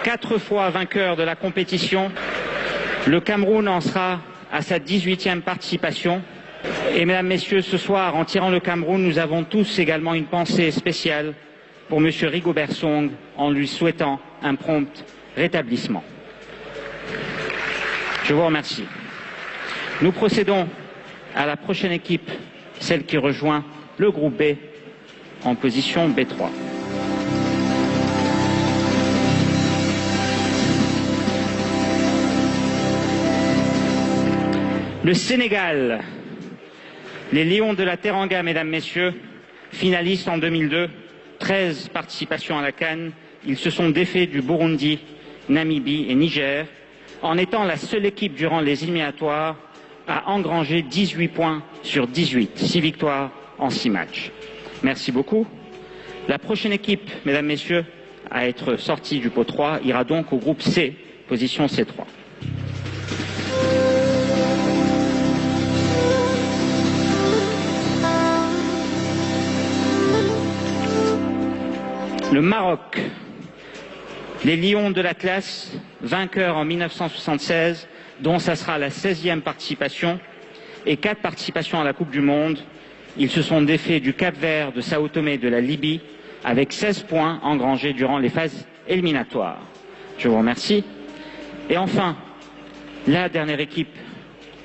4 fois vainqueur de la compétition. Le Cameroun en sera à sa 18e participation. Et mesdames, messieurs, ce soir, en tirant le Cameroun, nous avons tous également une pensée spéciale pour M. Rigobert Song en lui souhaitant un prompt rétablissement. Je vous remercie. Nous procédons à la prochaine équipe, celle qui rejoint le groupe B en position B3. Le Sénégal, les Lions de la Teranga, mesdames, messieurs, finalistes en 2002, 13 participations à la CAN, ils se sont défaits du Burundi, Namibie et Niger, en étant la seule équipe durant les éliminatoires à engranger 18 points sur 18, 6 victoires en 6 matchs. Merci beaucoup. La prochaine équipe, mesdames, messieurs, à être sortie du pot 3 ira donc au groupe C, position C3. Le Maroc, les Lions de l'Atlas, vainqueurs en 1976, dont ça sera la 16e participation, et 4 participations à la Coupe du Monde. Ils se sont défaits du Cap-Vert, de Sao Tomé et de la Libye, avec 16 points engrangés durant les phases éliminatoires. Je vous remercie. Et enfin, la dernière équipe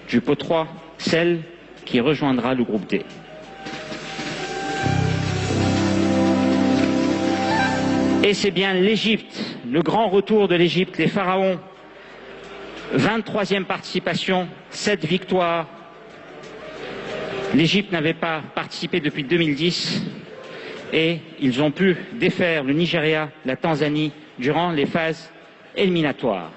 du pot 3, celle qui rejoindra le groupe D. Et c'est bien l'Égypte, le grand retour de l'Égypte, les Pharaons. 23e participation, 7 victoires. L'Égypte n'avait pas participé depuis 2010 et ils ont pu défaire le Nigeria, la Tanzanie durant les phases éliminatoires.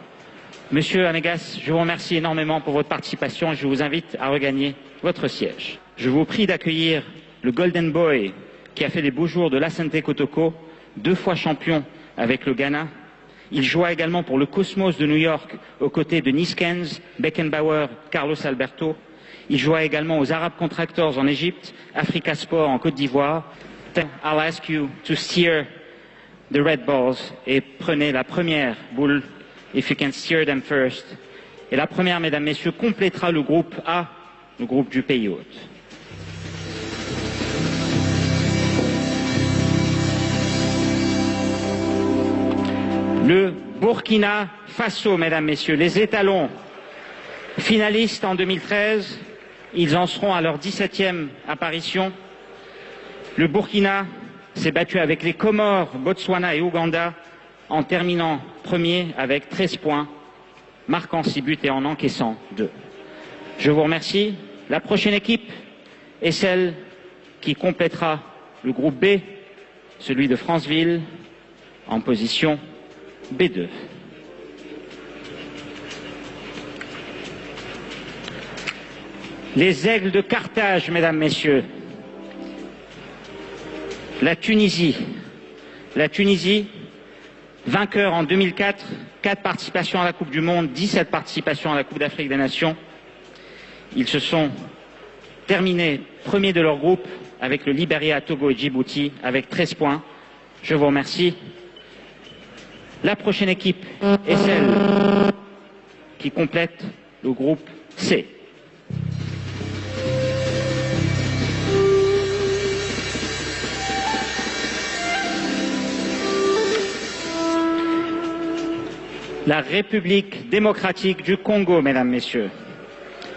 Monsieur Amegas, je vous remercie énormément pour votre participation et je vous invite à regagner votre siège. Je vous prie d'accueillir le Golden Boy qui a fait les beaux jours de l'Asante Kotoko, 2 fois champion avec le Ghana. Il joua également pour le Cosmos de New York aux côtés de Niskens, Beckenbauer, Carlos Alberto. Il joua également aux Arab Contractors en Égypte, Africa Sport en Côte d'Ivoire. I'll ask you to steer the red balls et prenez la première boule, if you can steer them first. Et la première, mesdames, messieurs, complétera le groupe A, le groupe du pays hôte. Le Burkina Faso, mesdames, messieurs, les étalons, finalistes en 2013, ils en seront à leur 17e apparition. Le Burkina s'est battu avec les Comores, Botswana et Ouganda en terminant premier avec 13 points, marquant 6 buts et en encaissant 2. Je vous remercie. La prochaine équipe est celle qui complétera le groupe B, celui de Franceville, en position B2. Les Aigles de Carthage, mesdames, messieurs. La Tunisie, vainqueur en 2004, 4 participations à la Coupe du Monde, 17 participations à la Coupe d'Afrique des Nations. Ils se sont terminés premiers de leur groupe avec le Libéria, Togo et Djibouti avec 13 points. Je vous remercie. La prochaine équipe est celle qui complète le groupe C. La République démocratique du Congo, mesdames, messieurs.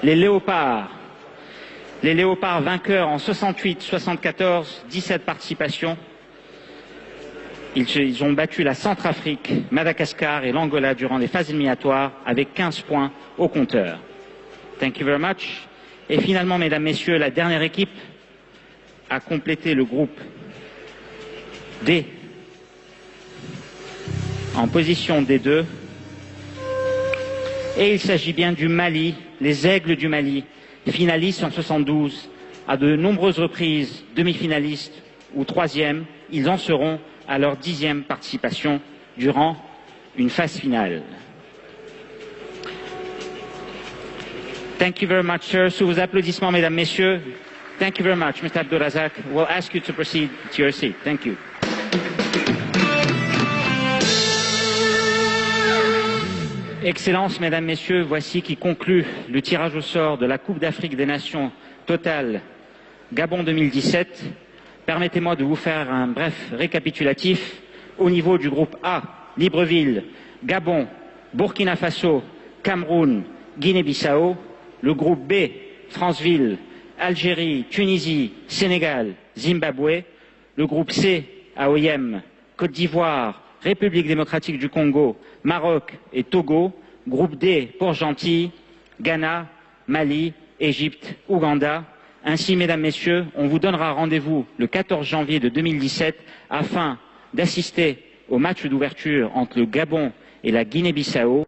Les Léopards vainqueurs en 68, 74, 17 participations. Ils ont battu la Centrafrique, Madagascar et l'Angola durant les phases éliminatoires avec 15 points au compteur. Thank you very much. Et finalement, mesdames, messieurs, la dernière équipe a complété le groupe D en position D2. Et il s'agit bien du Mali, les Aigles du Mali, finalistes en 72, à de nombreuses reprises demi-finalistes ou 3e. Ils en seront à leur 10e participation durant une phase finale. Thank you very much, sir. Sous vos applaudissements, mesdames, messieurs. Thank you very much, Mr. Abdourazak. We'll ask you to proceed to your seat. Thank you. Excellences, Mesdames, Messieurs, voici qui conclut le tirage au sort de la Coupe d'Afrique des Nations Total Gabon 2017. Permettez-moi de vous faire un bref récapitulatif. Au niveau du groupe A, Libreville, Gabon, Burkina Faso, Cameroun, Guinée-Bissau. Le groupe B, Franceville, Algérie, Tunisie, Sénégal, Zimbabwe. Le groupe C, AOIM, Côte d'Ivoire, République démocratique du Congo, Maroc et Togo. Groupe D pour Gentilles, Ghana, Mali, Égypte, Ouganda. Ainsi, Mesdames, Messieurs, on vous donnera rendez-vous le 14 janvier de 2017 afin d'assister au match d'ouverture entre le Gabon et la Guinée-Bissau.